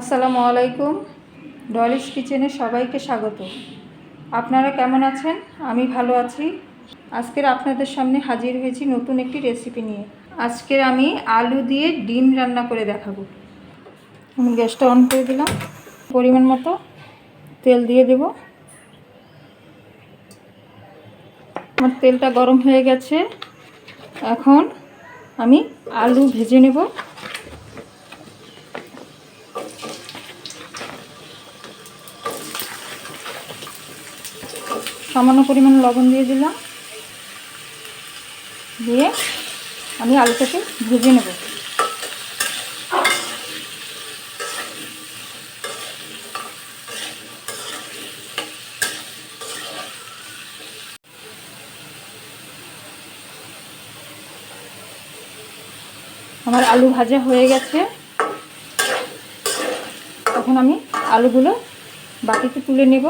আসসালামু আলাইকুম। ডলিস কিচেনে সবাইকে স্বাগত। আপনারা কেমন আছেন? আমি ভালো আছি। আজকের আপনাদের সামনে হাজির হয়েছি নতুন একটি রেসিপি নিয়ে। আজকের আমি আলু দিয়ে ডিম রান্না করে দেখাবো। আমি গ্যাসটা অন করে দিলাম। পরিমাণ মতো তেল দিয়ে দেব। আমার তেলটা গরম হয়ে গেছে। এখন আমি আলু ভেজে নেব। সামান্য পরিমাণ লবণ দিয়ে দিলাম, দিয়ে আমি আলুটাকে ভেজে নেব। আমার আলু ভাজা হয়ে গেছে। এখন আমি আলুগুলো বাটিতে তুলে নেব।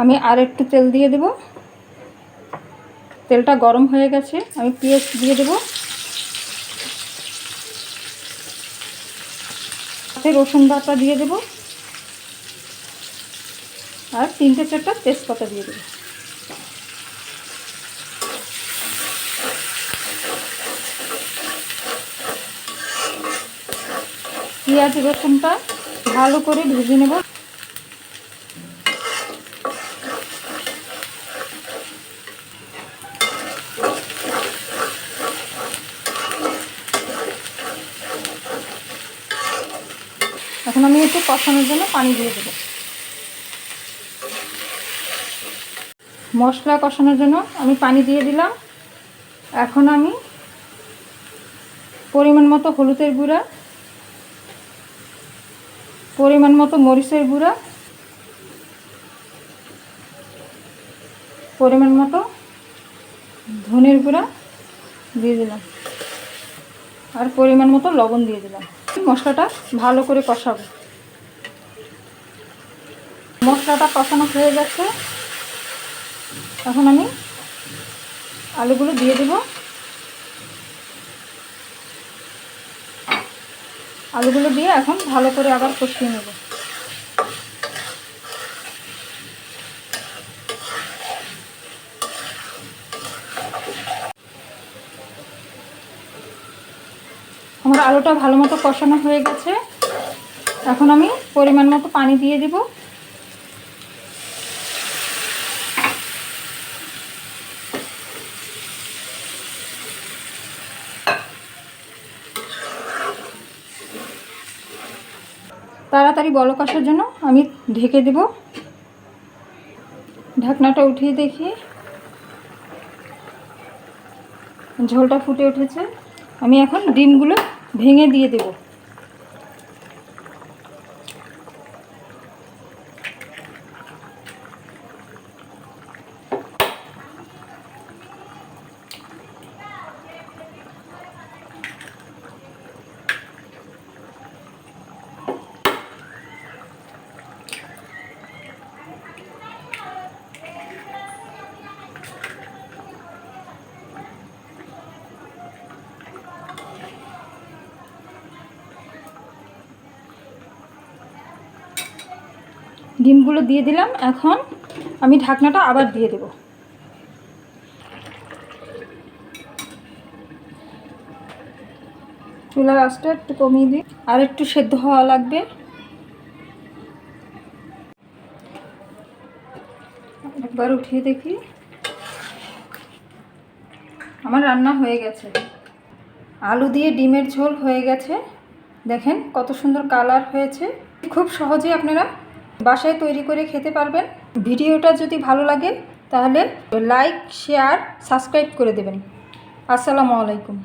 আমি আর একটু তেল দিয়ে দেব। তেলটা গরম হয়ে গেছে। আমি পেঁয়াজ দিয়ে দেব, সাথে রসুন বাটা দিয়ে দেব, আর 3-4টা তেজপাতা দিয়ে দেব। পেঁয়াজ রসুনটা ভালো করে ভেজে নেব। এখন আমি একটু কষানোর জন্য পানি দিয়ে দেব। মশলা কষানোর জন্য আমি পানি দিয়ে দিলাম। এখন আমি পরিমাণ মতো হলুদের গুঁড়া, পরিমাণ মতো মরিচের গুঁড়া, পরিমাণ মতো ধনের গুঁড়া দিয়ে দিলাম, আর পরিমাণ মতো লবণ দিয়ে দিলাম। মশলাটা ভালো করে কষাবো। মশলাটা কষানো হয়ে গেছে। এখন আমি আলুগুলো দিয়ে দেব। আলুগুলো দিয়ে এখন ভালো করে আবার কষিয়ে নেব। আমার আলুটা ভালো মতো কষানো হয়ে গেছে। এখন আমি পরিমাণ মতো পানি দিয়ে দেব। তাড়াতাড়ি বলক আসার জন্য আমি ঢেকে দেব। ঢাকনাটা উঠিয়ে দেখি ঝোলটা ফুটে উঠেছে। আমি এখন ডিমগুলো ভেঙে দিয়ে দেব। ডিমগুলো দিয়ে দিলাম। এখন আমি ঢাকনাটা আবার দিয়ে দেব। চুলার আঁচটা একটু কমিয়ে দিই, আর একটু সেদ্ধ হওয়া লাগবে। একবার উঠিয়ে দেখি আমার রান্না হয়ে গেছে। আলু দিয়ে ডিমের ঝোল হয়ে গেছে। দেখেন কত সুন্দর কালার হয়েছে। খুব সহজেই আপনারা বাসায় তৈরি করে খেতে পারবেন। ভিডিওটা যদি ভালো লাগে তাহলে লাইক, শেয়ার, সাবস্ক্রাইব করে দেবেন। আসসালামু আলাইকুম।